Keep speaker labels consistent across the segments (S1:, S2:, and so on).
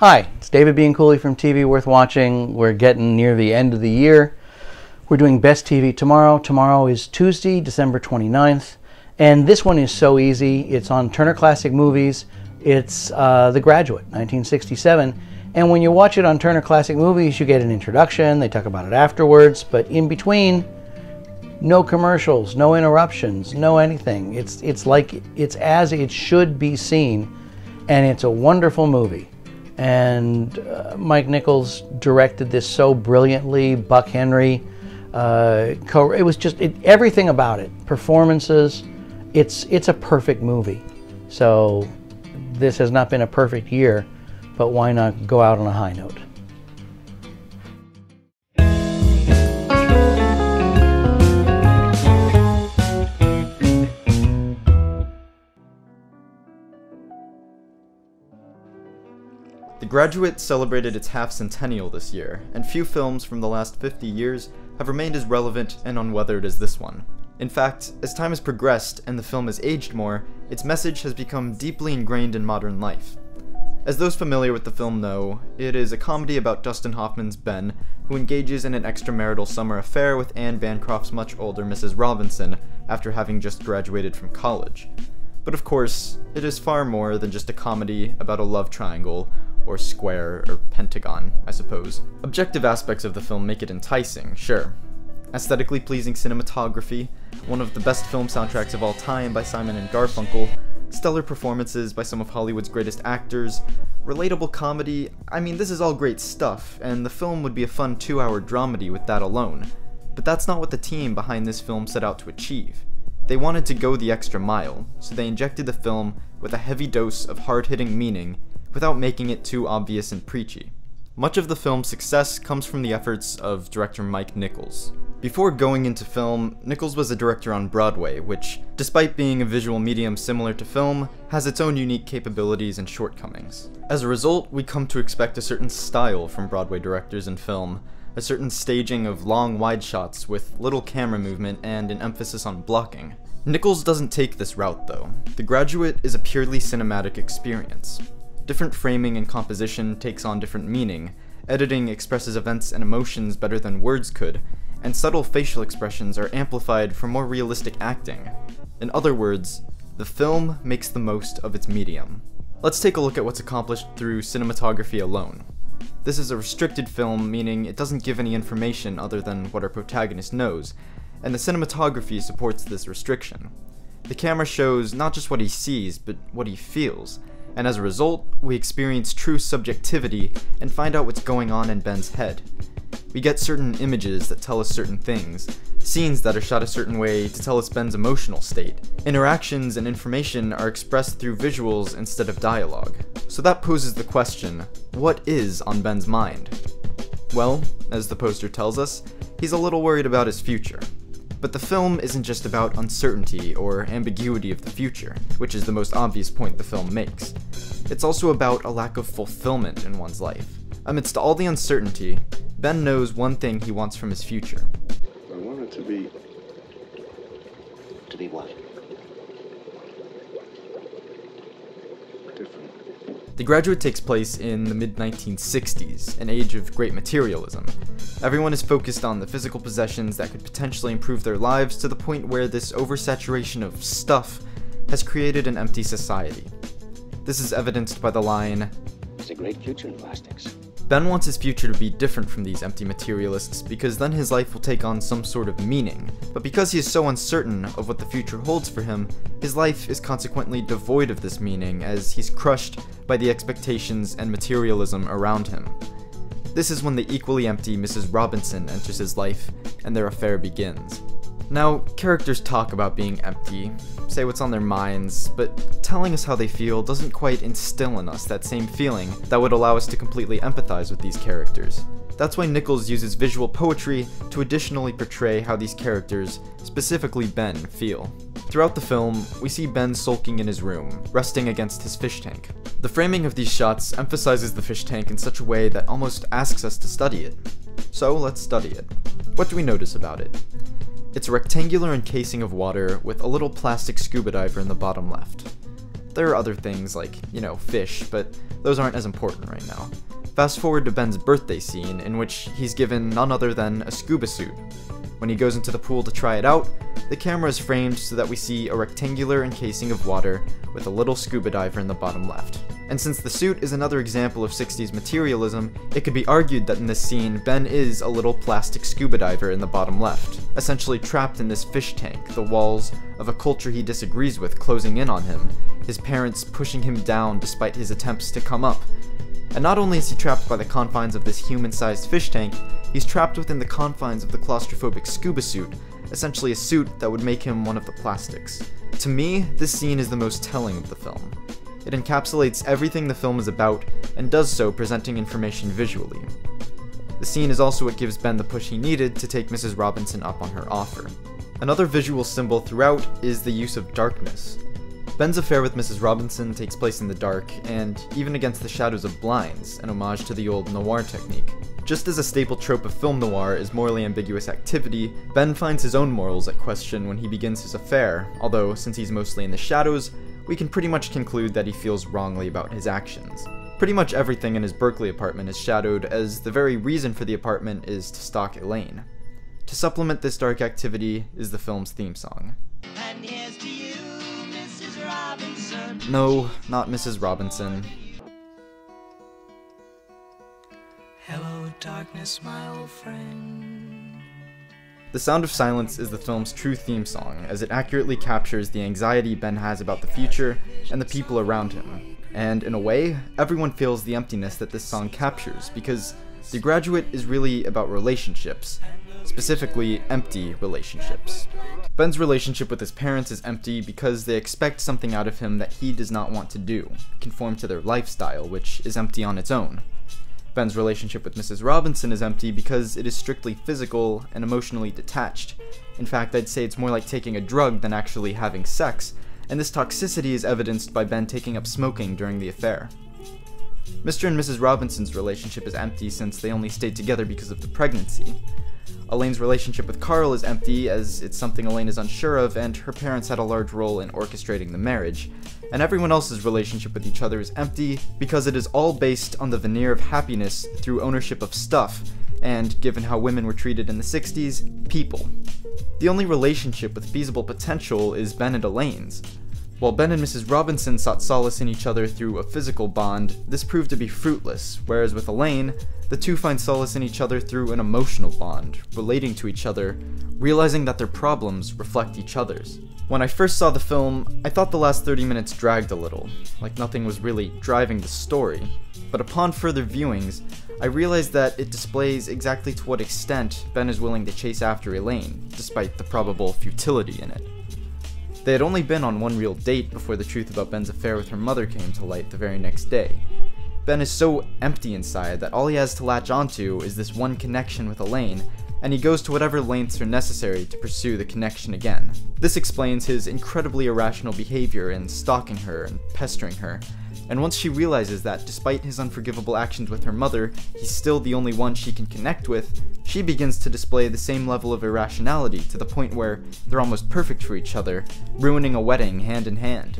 S1: Hi, it's David Bean Cooley from TV Worth Watching. We're getting near the end of the year. We're doing Best TV tomorrow. Tomorrow is Tuesday, December 29th. And this one is so easy. It's on Turner Classic Movies. It's The Graduate, 1967. And when you watch it on Turner Classic Movies, you get an introduction. They talk about it afterwards. But in between, no commercials, no interruptions, no anything. It's like it's as it should be seen. And it's a wonderful movie. And Mike Nichols directed this so brilliantly. Buck Henry, it was just everything about it. Performances, it's a perfect movie. So this has not been a perfect year, but why not go out on a high note?
S2: The Graduate celebrated its half-centennial this year, and few films from the last 50 years have remained as relevant and unweathered as this one. In fact, as time has progressed and the film has aged more, its message has become deeply ingrained in modern life. As those familiar with the film know, it is a comedy about Dustin Hoffman's Ben, who engages in an extramarital summer affair with Anne Bancroft's much older Mrs. Robinson after having just graduated from college. But of course, it is far more than just a comedy about a love triangle, or square, or pentagon, I suppose. Objective aspects of the film make it enticing, sure. Aesthetically pleasing cinematography, one of the best film soundtracks of all time by Simon and Garfunkel, stellar performances by some of Hollywood's greatest actors, relatable comedy. I mean, this is all great stuff, and the film would be a fun 2-hour dramedy with that alone. But that's not what the team behind this film set out to achieve. They wanted to go the extra mile, so they injected the film with a heavy dose of hard-hitting meaning without making it too obvious and preachy. Much of the film's success comes from the efforts of director Mike Nichols. Before going into film, Nichols was a director on Broadway, which, despite being a visual medium similar to film, has its own unique capabilities and shortcomings. As a result, we come to expect a certain style from Broadway directors in film, a certain staging of long wide shots with little camera movement and an emphasis on blocking. Nichols doesn't take this route though. The Graduate is a purely cinematic experience. Different framing and composition takes on different meaning, editing expresses events and emotions better than words could, and subtle facial expressions are amplified for more realistic acting. In other words, the film makes the most of its medium. Let's take a look at what's accomplished through cinematography alone. This is a restricted film, meaning it doesn't give any information other than what our protagonist knows, and the cinematography supports this restriction. The camera shows not just what he sees, but what he feels, and as a result, we experience true subjectivity and find out what's going on in Ben's head. We get certain images that tell us certain things, scenes that are shot a certain way to tell us Ben's emotional state. Interactions and information are expressed through visuals instead of dialogue. So that poses the question, what is on Ben's mind? Well, as the poster tells us, he's a little worried about his future. But the film isn't just about uncertainty or ambiguity of the future, which is the most obvious point the film makes. It's also about a lack of fulfillment in one's life. Amidst all the uncertainty, Ben knows one thing he wants from his future.
S3: I want it to be...
S4: To be what?
S3: different.
S2: The Graduate takes place in the mid-1960s, an age of great materialism. Everyone is focused on the physical possessions that could potentially improve their lives to the point where this oversaturation of stuff has created an empty society. This is evidenced by the line,
S4: It's a great future in plastics.
S2: Ben wants his future to be different from these empty materialists because then his life will take on some sort of meaning. But because he is so uncertain of what the future holds for him, his life is consequently devoid of this meaning as he's crushed by the expectations and materialism around him. This is when the equally empty Mrs. Robinson enters his life and their affair begins. Now, characters talk about being empty, say what's on their minds, but telling us how they feel doesn't quite instill in us that same feeling that would allow us to completely empathize with these characters. That's why Nichols uses visual poetry to additionally portray how these characters, specifically Ben, feel. Throughout the film, we see Ben sulking in his room, resting against his fish tank. The framing of these shots emphasizes the fish tank in such a way that almost asks us to study it. So let's study it. What do we notice about it? It's a rectangular encasing of water with a little plastic scuba diver in the bottom left. There are other things like, fish, but those aren't as important right now. Fast forward to Ben's birthday scene, in which he's given none other than a scuba suit. When he goes into the pool to try it out, the camera is framed so that we see a rectangular encasing of water with a little scuba diver in the bottom left. And since the suit is another example of 60s materialism, it could be argued that in this scene, Ben is a little plastic scuba diver in the bottom left, essentially trapped in this fish tank, the walls of a culture he disagrees with closing in on him, his parents pushing him down despite his attempts to come up. And not only is he trapped by the confines of this human-sized fish tank, he's trapped within the confines of the claustrophobic scuba suit, essentially a suit that would make him one of the plastics. To me, this scene is the most telling of the film. It encapsulates everything the film is about, and does so presenting information visually. The scene is also what gives Ben the push he needed to take Mrs. Robinson up on her offer. Another visual symbol throughout is the use of darkness. Ben's affair with Mrs. Robinson takes place in the dark, and even against the shadows of blinds, an homage to the old noir technique. Just as a staple trope of film noir is morally ambiguous activity, Ben finds his own morals at question when he begins his affair, although, since he's mostly in the shadows, we can pretty much conclude that he feels wrongly about his actions. Pretty much everything in his Berkeley apartment is shadowed, as the very reason for the apartment is to stalk Elaine. To supplement this dark activity is the film's theme song.
S5: And here's to you, Mrs. Robinson.
S2: No, not Mrs. Robinson.
S5: Hello, darkness, my old friend.
S2: The Sound of Silence is the film's true theme song, as it accurately captures the anxiety Ben has about the future and the people around him. And in a way, everyone feels the emptiness that this song captures, because The Graduate is really about relationships, specifically empty relationships. Ben's relationship with his parents is empty because they expect something out of him that he does not want to do, conform to their lifestyle, which is empty on its own. Ben's relationship with Mrs. Robinson is empty because it is strictly physical and emotionally detached. In fact, I'd say it's more like taking a drug than actually having sex, and this toxicity is evidenced by Ben taking up smoking during the affair. Mr. and Mrs. Robinson's relationship is empty since they only stayed together because of the pregnancy. Elaine's relationship with Carl is empty, as it's something Elaine is unsure of, and her parents had a large role in orchestrating the marriage. And everyone else's relationship with each other is empty because it is all based on the veneer of happiness through ownership of stuff, and, given how women were treated in the 60s, people. The only relationship with feasible potential is Ben and Elaine's. While Ben and Mrs. Robinson sought solace in each other through a physical bond, this proved to be fruitless, whereas with Elaine, the two find solace in each other through an emotional bond, relating to each other, realizing that their problems reflect each other's. When I first saw the film, I thought the last 30 minutes dragged a little, like nothing was really driving the story, but upon further viewings, I realized that it displays exactly to what extent Ben is willing to chase after Elaine, despite the probable futility in it. They had only been on one real date before the truth about Ben's affair with her mother came to light the very next day. Ben is so empty inside that all he has to latch onto is this one connection with Elaine, and he goes to whatever lengths are necessary to pursue the connection again. This explains his incredibly irrational behavior in stalking her and pestering her, and once she realizes that despite his unforgivable actions with her mother, he's still the only one she can connect with, she begins to display the same level of irrationality to the point where they're almost perfect for each other, ruining a wedding hand in hand.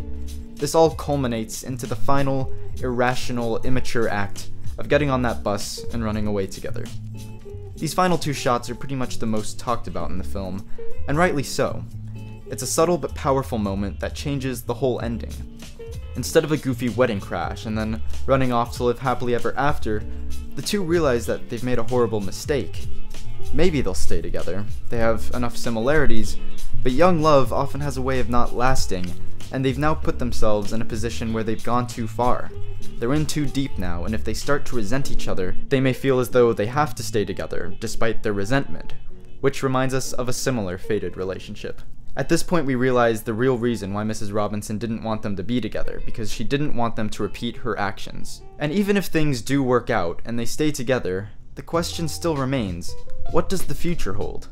S2: This all culminates into the final, irrational, immature act of getting on that bus and running away together. These final two shots are pretty much the most talked about in the film, and rightly so. It's a subtle but powerful moment that changes the whole ending. Instead of a goofy wedding crash and then running off to live happily ever after, the two realize that they've made a horrible mistake. Maybe they'll stay together, they have enough similarities, but young love often has a way of not lasting, and they've now put themselves in a position where they've gone too far. They're in too deep now, and if they start to resent each other, they may feel as though they have to stay together, despite their resentment, which reminds us of a similar fated relationship. At this point we realize the real reason why Mrs. Robinson didn't want them to be together, because she didn't want them to repeat her actions. And even if things do work out, and they stay together, the question still remains, what does the future hold?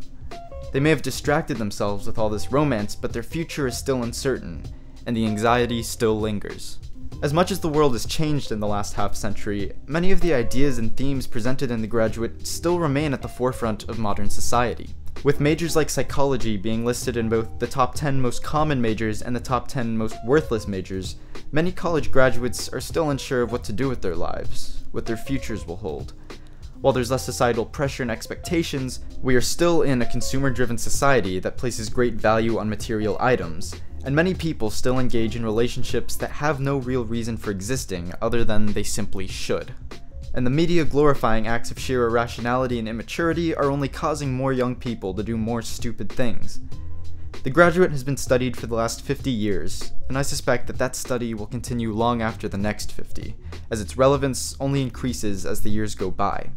S2: They may have distracted themselves with all this romance, but their future is still uncertain, and the anxiety still lingers. As much as the world has changed in the last half-century, many of the ideas and themes presented in The Graduate still remain at the forefront of modern society. With majors like psychology being listed in both the top 10 most common majors and the top 10 most worthless majors, many college graduates are still unsure of what to do with their lives, what their futures will hold. While there's less societal pressure and expectations, we are still in a consumer-driven society that places great value on material items, and many people still engage in relationships that have no real reason for existing other than they simply should. And the media glorifying acts of sheer irrationality and immaturity are only causing more young people to do more stupid things. The Graduate has been studied for the last 50 years, and I suspect that that study will continue long after the next 50, as its relevance only increases as the years go by.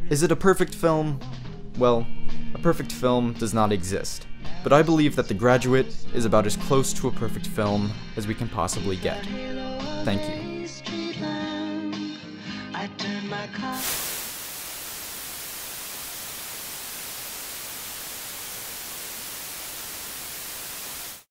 S2: Is it a perfect film? Well, a perfect film does not exist, but I believe that The Graduate is about as close to a perfect film as we can possibly get. Thank you.
S5: I turned my car.